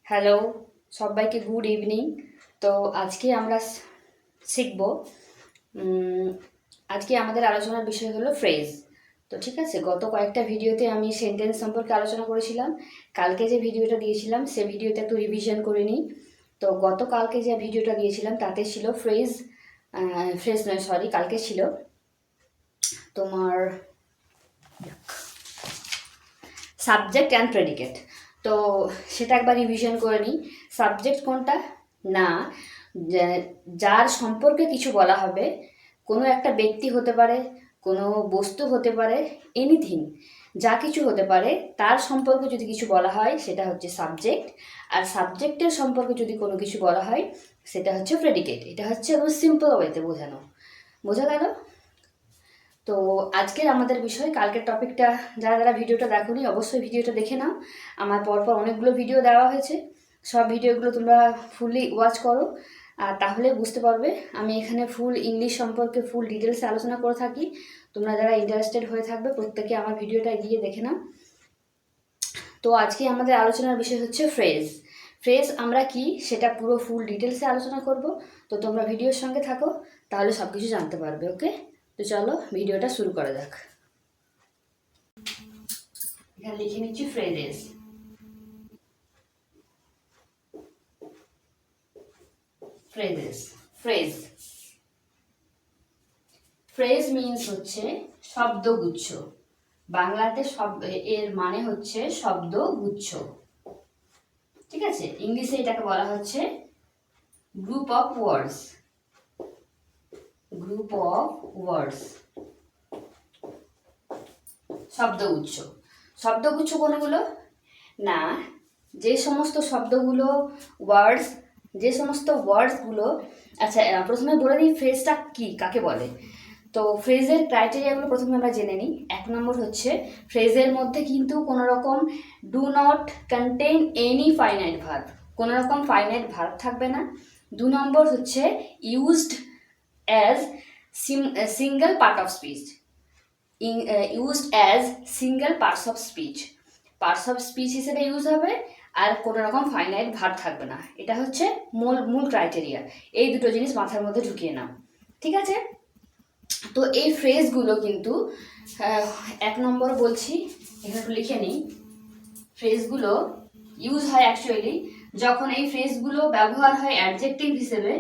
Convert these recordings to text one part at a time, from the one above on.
Hello, সবাইকে good evening. তো আজকে আমরা শিখব। উম, আজকে আমাদের আলোচনার বিষয় হলো ফ্রেজ। তো ঠিক আছে, গত কয়েকটা ভিডিওতে আমি সেন্টেন্স সম্পর্কে আলোচনা করেছিলাম। কালকে যে ভিডিওটা দিয়েছিলাম সে ভিডিওতে একটু রিভিশন করে নিই। তো গতকালকে যে ভিডিওটা দিয়েছিলাম তাতে ছিল ফ্রেজ, ফ্রেজ নয় সরি, কালকে ছিল তোমার সাবজেক্ট অ্যান্ড প্রেডিকেট। তো সেটা একবার রিভিশন করে নিই। সাবজেক্ট কোনটা? না, যার সম্পর্কে কিছু বলা হবে, কোনো একটা ব্যক্তি হতে পারে, কোনো বস্তু হতে পারে, এনিথিং, যা কিছু হতে পারে তার সম্পর্কে যদি কিছু বলা হয় সেটা হচ্ছে সাবজেক্ট। আর সাবজেক্টের সম্পর্কে যদি কোনো কিছু বলা হয় সেটা হচ্ছে প্রেডিকেট। এটা হচ্ছে একদম সিম্পল ওয়েতে বোঝানো। বোঝা গেল? তো আজকের আমাদের বিষয়, কালকের টপিকটা যারা যারা ভিডিওটা দেখোনি অবশ্যই ভিডিওটা দেখে নাও। আমার পরপর অনেকগুলো ভিডিও দেওয়া হয়েছে, সব ভিডিওগুলো তোমরা ফুললি ওয়াচ করো, আর তাহলে বুঝতে পারবে। আমি এখানে ফুল ইংলিশ সম্পর্কে ফুল ডিটেলসে আলোচনা করে থাকি। তোমরা যারা ইন্টারেস্টেড হয়ে থাকবে প্রত্যেকে আমার ভিডিওটা গিয়ে দেখে নাও। তো আজকে আমাদের আলোচনার বিষয় হচ্ছে ফ্রেজ। ফ্রেজ আমরা কি সেটা পুরো ফুল ডিটেলসে আলোচনা করব। তো তোমরা ভিডিওর সঙ্গে থাকো, তাহলে সব কিছু জানতে পারবে। ওকে, তো চলো ভিডিওটা শুরু করা যাক। এখানে লিখে নিচ্ছি phrases. Phrases, phrase, phrase means হচ্ছে শব্দগুচ্ছ। বাংলাতে এর মানে হচ্ছে শব্দগুচ্ছ। ঠিক আছে, ইংলিশে এটাকে বলা হচ্ছে group of words. Group of words, শব্দগুচ্ছ। শব্দগুচ্ছ কোনগুলো? না, যে সমস্ত শব্দগুলো ওয়ার্ডস, যে সমস্ত ওয়ার্ডসগুলো, আচ্ছা প্রথমে বলে দিই ফ্রেজটা কি, কাকে বলে। তো ফ্রেজের ক্রাইটেরিয়াগুলো প্রথমে আমরা জেনে নিই। 1 নম্বর হচ্ছে ফ্রেজের মধ্যে কিন্তু কোনো রকম do not contain any finite verb, কোনো রকম ফাইনাইট ভার্ব থাকবে না। 2 নম্বর হচ্ছে used as single part of speech. Used as single parts of speech, parts of speech হিসেবে ইউজ হবে, আর কোনো রকম ফাইনাইট ভার্ব থাকবে না। এটা হচ্ছে মূল মূল ক্রাইটেরিয়া। এই দুটো জিনিস মাথার মধ্যে ঢুকিয়ে নাও, ঠিক আছে। তো এই ফ্রেজগুলো কিন্তু 1 নম্বর বলছি, এখানে একটু লিখে নিই। ফ্রেজগুলো ইউজ হয় অ্যাকচুয়ালি যখন এই ফ্রেজগুলো ব্যবহার হয় অ্যাডজেক্টিভ হিসেবে।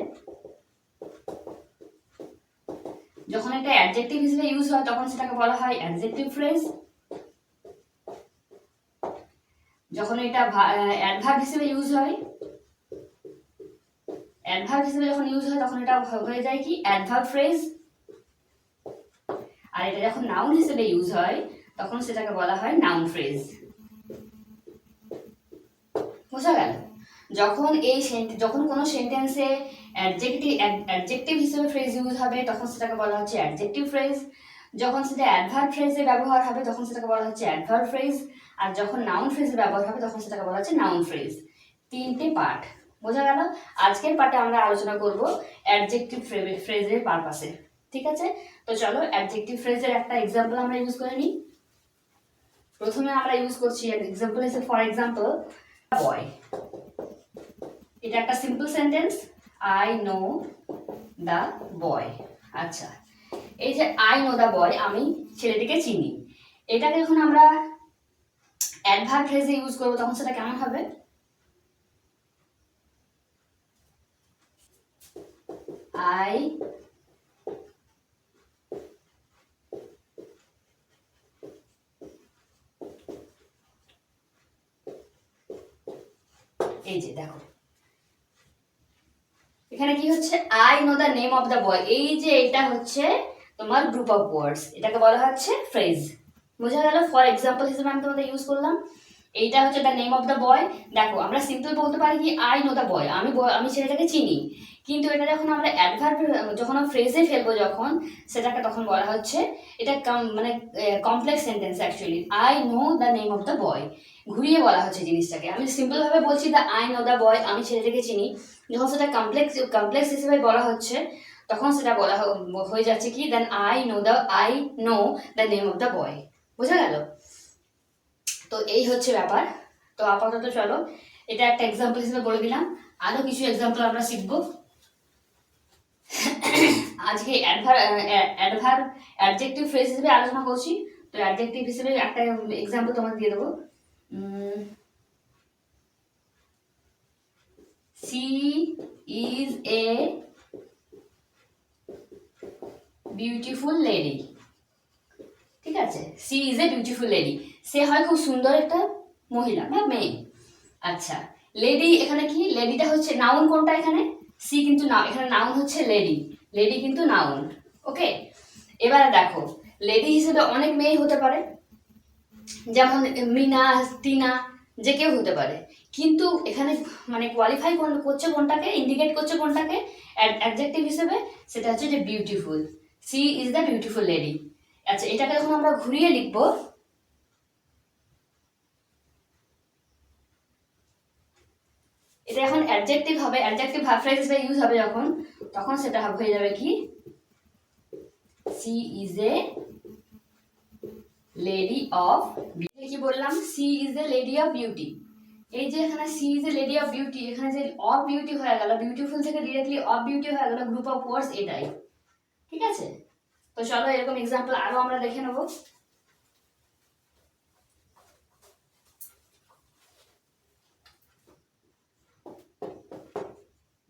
যখন এটা অ্যাডজেক্টিভ হিসেবে ইউজ হয় তখন সেটাকে বলা হয় অ্যাডজেক্টিভ ফ্রেজ। যখন এটা অ্যাডভার্ব হিসেবে ইউজ হয়, অ্যাডভার্ব হিসেবে যখন ইউজ হয় তখন এটা হয়ে যায় কি অ্যাডভার্ব ফ্রেজ। আর এটা যখন নাউন হিসেবে ইউজ হয় তখন সেটাকে বলা হয় নাউন ফ্রেজ। বোঝা গেল? যখন কোনো সেন্টেন্সে অ্যাডজেক্টিভ হিসেবে ফ্রেজ ইউজ হবে তখন সেটাকে বলা হচ্ছে অ্যাডজেক্টিভ ফ্রেজ। যখন সেটা অ্যাডভার্ব ফ্রেজে ব্যবহার হবে তখন সেটাকে বলা হচ্ছে অ্যাডভার্ব ফ্রেজ। আর যখন নাউন ফ্রেজে ব্যবহার হবে তখন সেটাকে বলা হচ্ছে নাউন ফ্রেজ। 3টে পার্ট। বোঝা গেল? আজকের পার্টে আমরা আলোচনা করব অ্যাডজেক্টিভ ফ্রেজের পারপাসে। ঠিক আছে, তো চলো অ্যাডজেক্টিভ ফ্রেজের একটা এক্সাম্পল আমরা ইউজ করে নিই। প্রথমে আমরা ইউজ করছি এক্সাম্পল হিসেবে, ফর এক্সাম্পল বয়। এটা একটা simple sentence, I know the boy. আচ্ছা, এই যে আই নো দ্য বয়, আমি ছেলেটিকে চিনি, এটাকে যখন আমরা অ্যাডভার্ব ফ্রেজে ইউজ করবো তখন সেটা কেমন হবে? আই এই যে দেখো এখানে কি হচ্ছে, I know the name of the বয়। এই যে এটা হচ্ছে তোমার গ্রুপ অফ ওয়ার্ডস, এটাকে বলা হচ্ছে ফ্রেজ। বোঝা গেল? ফর এক্সাম্পল হিসেবে আমি তোমাদের ইউজ করলাম। এইটা হচ্ছে দ্য নেম অফ দ্য বয়। দেখো আমরা সিম্পল বলতে পারি কি আই নো দ্য বয়, আমি ছেলেটাকে চিনি। কিন্তু এটা যখন আমরা অ্যাডভার্ব, যখন ফ্রেজে ফেলবো যখন, সেটাকে তখন বলা হচ্ছে এটা মানে complex sentence actually. I know the name of the বয়, ঘুরিয়ে বলা হচ্ছে জিনিসটাকে। আমি সিম্পল ভাবে বলছি the I know the boy, আমি ছেলেটাকে চিনি। যখন সেটা কমপ্লেক্স হিসেবে বলা হচ্ছে তখন সেটা বলা হয়ে যাচ্ছে কি then I know the name of the boy. বোঝা গেল? তো এই হচ্ছে ব্যাপার। তো আপাতত চলো এটা একটা এক্সাম্পল হিসেবে বলে দিলাম। আরও কিছু এক্সাম্পল আমরা শিখবো। আজকে অ্যাডজেক্টিভ ফ্রেজ হিসেবে আলোচনা করছি। তো অ্যাডজেক্টিভ হিসেবে একটা এক্সাম্পল তোমাকে দিয়ে দেবো। She is a beautiful lady. ঠিক আছে, she is a beautiful lady, সে হয় খুব সুন্দর একটা মহিলা বা মেয়ে। আচ্ছা, লেডি এখানে কি, লেডিটা হচ্ছে নাউন কোনটা এখানে, সি কিন্তু না, এখানে নাউন হচ্ছে লেডি, লেডি কিন্তু নাউন। ওকে, এবারে দেখো লেডি হিসেবে অনেক মেয়ে হতে পারে, যেমন মিনা, টিনা, যে কেউ হতে পারে। কিন্তু এখানে মানে কোয়ালিফাই করছে কোনটাকে, ইন্ডিকেট করছে কোনটাকে অ্যাডজেক্টিভ হিসেবে, সেটা হচ্ছে যে beautiful. She is the beautiful lady. আচ্ছা, এটাকে যখন আমরা ঘুরিয়ে লিখবো, এটা এখন অ্যাডজেক্টিভ হবে, অ্যাডজেক্টিভ ভার্ব ফ্রেজ হিসেবে ইউজ হবে যখন, তখন সেটা হয়ে যাবে কি, she is a lady of beauty. কি বললাম, she is a lady of beauty. এই যে এখানে she is a lady of beauty, এখানে যে অফ বিউটি হয়ে গেল, বিউটিফুল থেকে ডিরেক্টলি অফ বিউটি হয়ে গেল, গ্রুপ অফ ওয়ার্ডস এটাই। ঠিক আছে, তো চলো এরকম এক্সাম্পল আরো আমরা দেখে নেব।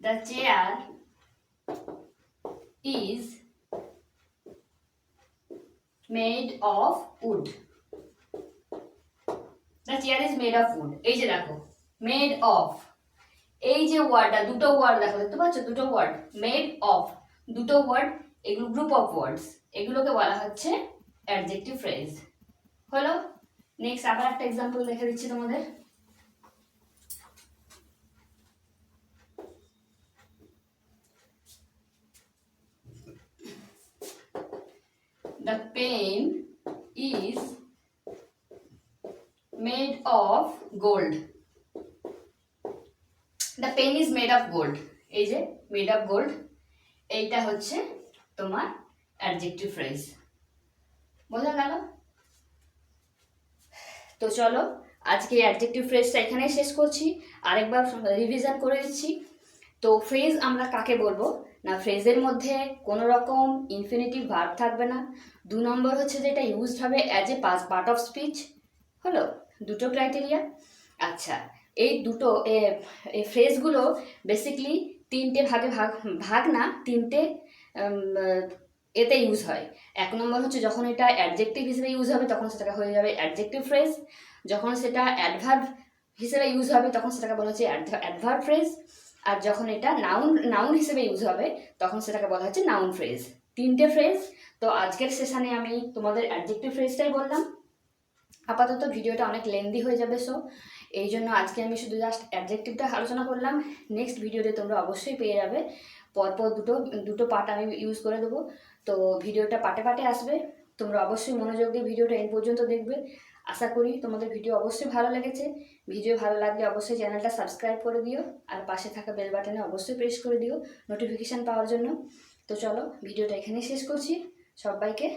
The chair is made of wood. The chair is made of wood. এই যে দেখো made of, এই যে ওয়ার্ডটা, দুটো ওয়ার্ড দেখো, দেখতে পাচ্ছ দুটো ওয়ার্ড, মেড অফ, দুটো ওয়ার্ড, এগুলো গ্রুপ অফ ওয়ার্ডস, এগুলোকে বলা হচ্ছে অ্যাডজেক্টিভ ফ্রেজ। হলো, নেক্সট আবার একটা এক্সাম্পল দেখে দিচ্ছি তোমাদের। The pen is made of gold. The pen is made of gold. এই যে made of gold, এইটা হচ্ছে তোমার অ্যাডজেক্টিভ ফ্রেজ। বোঝা গেল? তো চলো আজকে অ্যাডজেক্টিভ ফ্রেজটা এখানেই শেষ করছি, আরেকবার রিভিশন করে দিচ্ছি। তো ফ্রেজ আমরা কাকে বলবো না, ফ্রেজের মধ্যে কোনো রকম ইনফিনিটিভ ভার্ব থাকবে না। 2 নম্বর হচ্ছে যে এটা ইউজড হবে as a part of speech. হলো দুটো ক্রাইটেরিয়া। আচ্ছা, এই দুটো এই ফ্রেজগুলো বেসিকলি তিনটে ভাগ না, তিনটে এতে ইউজ হয়। 1 নম্বর হচ্ছে যখন এটা অ্যাডজেক্টিভ হিসেবে ইউজ হবে তখন সেটাকে হয়ে যাবে অ্যাডজেক্টিভ ফ্রেজ, যখন সেটা অ্যাডভার্ব হিসেবে ইউজ হবে তখন সেটাকে বলা হচ্ছে অ্যাডভার্ব ফ্রেজ, আর যখন এটা নাউন হিসেবে ইউজ হবে তখন সেটাকে বলা হচ্ছে নাউন ফ্রেজ। তিনটে ফ্রেজ। তো আজকের সেশনে আমি তোমাদের অ্যাডজেক্টিভ ফ্রেজটাই বললাম। আপাতত ভিডিওটা অনেক লেন্দি হয়ে যাবে, সো এই জন্য আজকে আমি শুধু জাস্ট অ্যাডজেক্টিভটা আলোচনা করলাম। নেক্সট ভিডিওতে তোমরা অবশ্যই পেয়ে যাবে, পরপর দুটো পার্ট আমি ইউজ করে দেবো। তো ভিডিওটা পার্টে আসবে, তোমরা অবশ্যই মনোযোগ দিয়ে ভিডিওটা এন্ড পর্যন্ত দেখবে। আশা করি তোমাদের ভিডিও অবশ্যই ভালো লেগেছে। ভিডিও ভালো লাগলে অবশ্যই চ্যানেলটা সাবস্ক্রাইব করে দিও, আর পাশে থাকা বেল বাটনে অবশ্যই প্রেস করে দিও নোটিফিকেশান পাওয়ার জন্য। তো চলো ভিডিওটা এখানেই শেষ করছি, সবাইকে